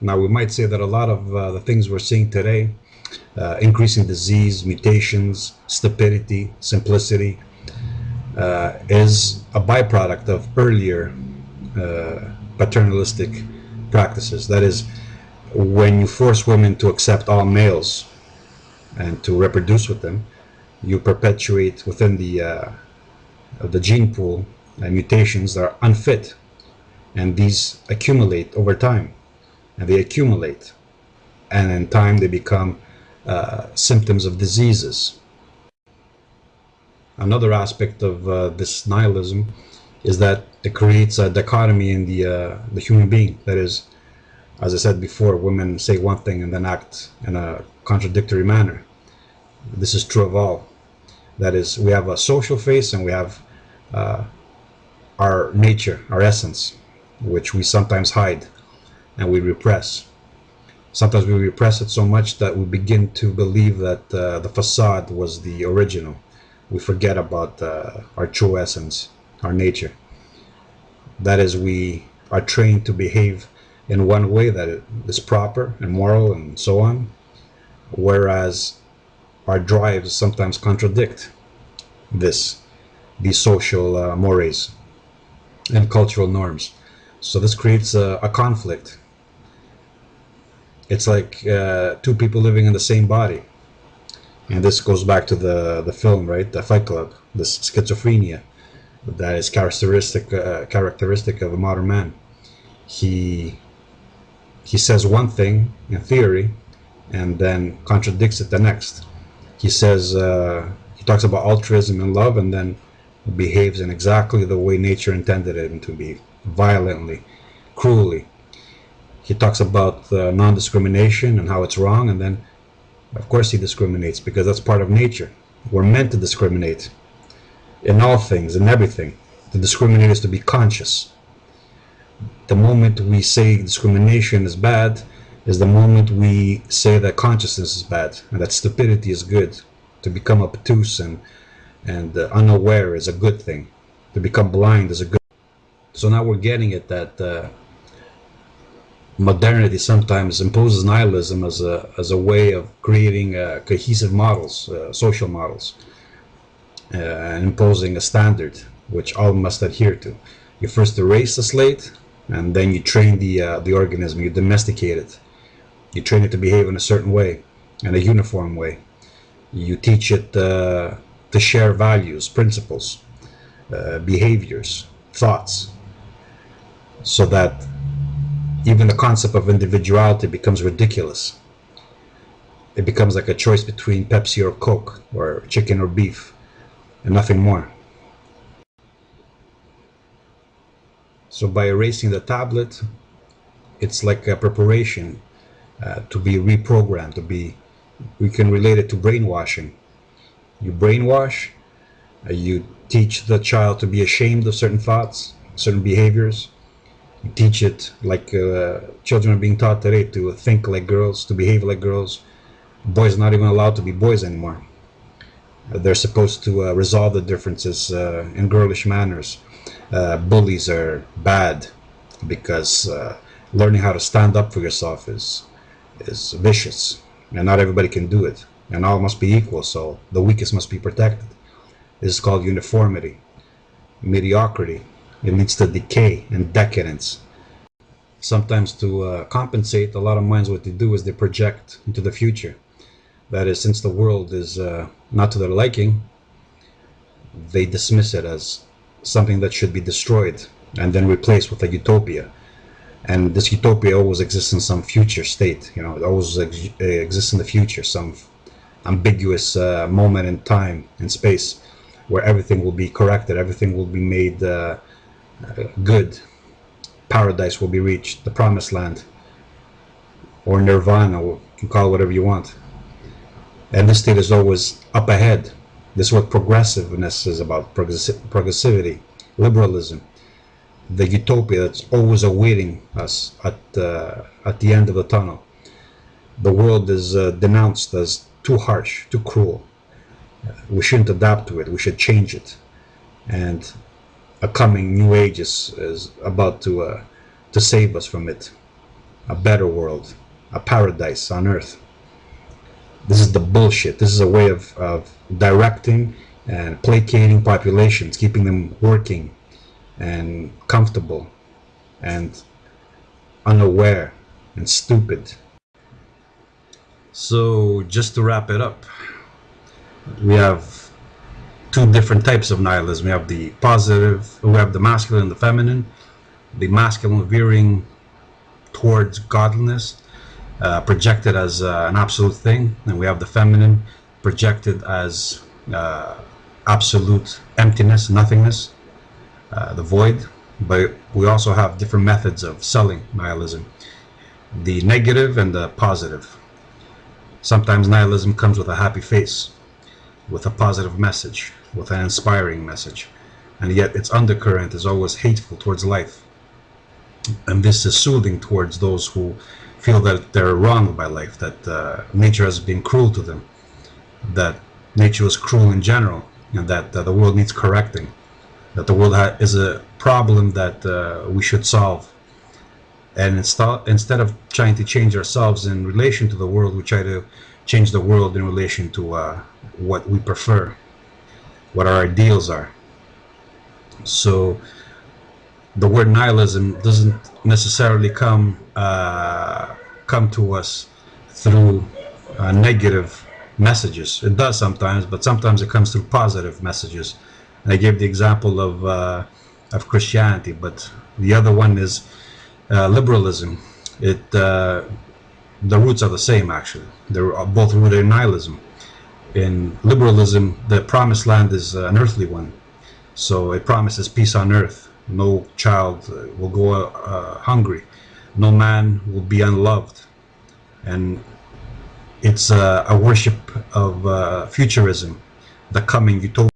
Now, we might say that a lot of the things we're seeing today, increasing disease, mutations, stupidity, simplicity, is a byproduct of earlier paternalistic practices. That is, when you force women to accept all males and to reproduce with them, you perpetuate within the gene pool mutations that are unfit, and these accumulate over time, and they accumulate, and in time they become symptoms of diseases. Another aspect of this nihilism is that it creates a dichotomy in the human being. That is, as I said before, women say one thing and then act in a contradictory manner. This is true of all. That is, we have a social face and we have our nature, our essence, which we sometimes hide and we repress. Sometimes we repress it so much that we begin to believe that the facade was the original. We forget about our true essence, our nature. That is, we are trained to behave in one way that is proper and moral and so on, whereas our drives sometimes contradict these social mores and cultural norms. So this creates a conflict. It's like two people living in the same body. And this goes back to the film, right? The Fight Club, this schizophrenia that is characteristic of a modern man. He says one thing in theory and then contradicts it the next. He says, he talks about altruism and love and then behaves in exactly the way nature intended him to be, violently, cruelly. He talks about non-discrimination and how it's wrong, and then of course he discriminates because that's part of nature. We're meant to discriminate in all things, in everything. To discriminate is to be conscious. The moment we say discrimination is bad is the moment we say that consciousness is bad and that stupidity is good. To become obtuse and unaware is a good thing. To become blind is a good thing. So now we're getting it that modernity sometimes imposes nihilism as a way of creating cohesive models, social models, and imposing a standard which all must adhere to. You first erase the slate, and then you train the organism. You domesticate it. You train it to behave in a certain way, in a uniform way. You teach it to share values, principles, behaviors, thoughts, so that even the concept of individuality becomes ridiculous. It becomes like a choice between Pepsi or Coke, or chicken or beef, and nothing more. So by erasing the tablet, it's like a preparation to be reprogrammed, we can relate it to brainwashing. You brainwash, you teach the child to be ashamed of certain thoughts, certain behaviors. You teach it like children are being taught today to think like girls, to behave like girls. Boys are not even allowed to be boys anymore. They're supposed to resolve the differences in girlish manners. Bullies are bad because learning how to stand up for yourself is vicious, and not everybody can do it, and all must be equal, so the weakest must be protected. This is called uniformity, mediocrity. It leads to decay and decadence. Sometimes to compensate, a lot of minds, what they do is they project into the future. That is, since the world is not to their liking, they dismiss it as something that should be destroyed and then replaced with a utopia. And this utopia always exists in some future state. It always exists in the future, some ambiguous moment in time and space where everything will be corrected, everything will be made good. Paradise will be reached, the promised land, or nirvana, you can call it whatever you want. And this state is always up ahead. This is what progressiveness is about, progressivity, liberalism, the utopia that's always awaiting us at the end of the tunnel. The world is denounced as too harsh, too cruel. We shouldn't adapt to it, we should change it. And a coming new age is about to save us from it. a better world, a paradise on earth. This is the bullshit. This is a way of directing and placating populations, keeping them working and comfortable and unaware and stupid. So just to wrap it up, we have two different types of nihilism. We have the positive, we have the masculine and the feminine. The masculine veering towards godliness, projected as an absolute thing, and we have the feminine projected as absolute emptiness, nothingness, the void. But we also have different methods of selling nihilism, the negative and the positive. Sometimes nihilism comes with a happy face, with a positive message, with an inspiring message, and yet its undercurrent is always hateful towards life. And this is soothing towards those who feel that they're wronged by life, that nature has been cruel to them, that nature is cruel in general, and that the world needs correcting, that the world is a problem that we should solve. And instead of trying to change ourselves in relation to the world, we try to change the world in relation to what we prefer, what our ideals are. So the word nihilism doesn't necessarily come to us through negative messages. It does sometimes, but sometimes it comes through positive messages. And I gave the example of Christianity, but the other one is liberalism. The roots are the same, actually. They're both rooted in nihilism. In liberalism, the promised land is an earthly one. So it promises peace on earth. No child will go hungry. No man will be unloved. And it's a worship of futurism, the coming utopia.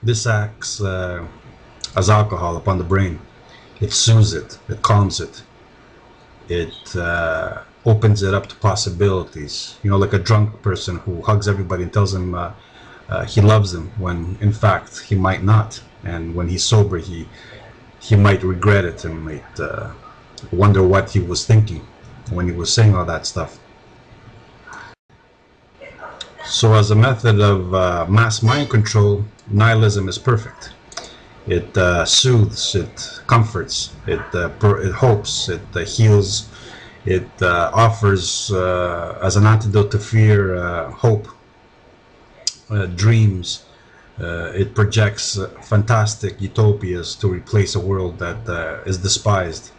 This acts as alcohol upon the brain. It soothes it, it calms it, it opens it up to possibilities. You know, like a drunk person who hugs everybody and tells them he loves them, when in fact he might not. And when he's sober, he might regret it and might wonder what he was thinking when he was saying all that stuff. So as a method of mass mind control, nihilism is perfect. It soothes, it comforts, it hopes, it heals, it offers as an antidote to fear hope, dreams. It projects fantastic utopias to replace a world that is despised.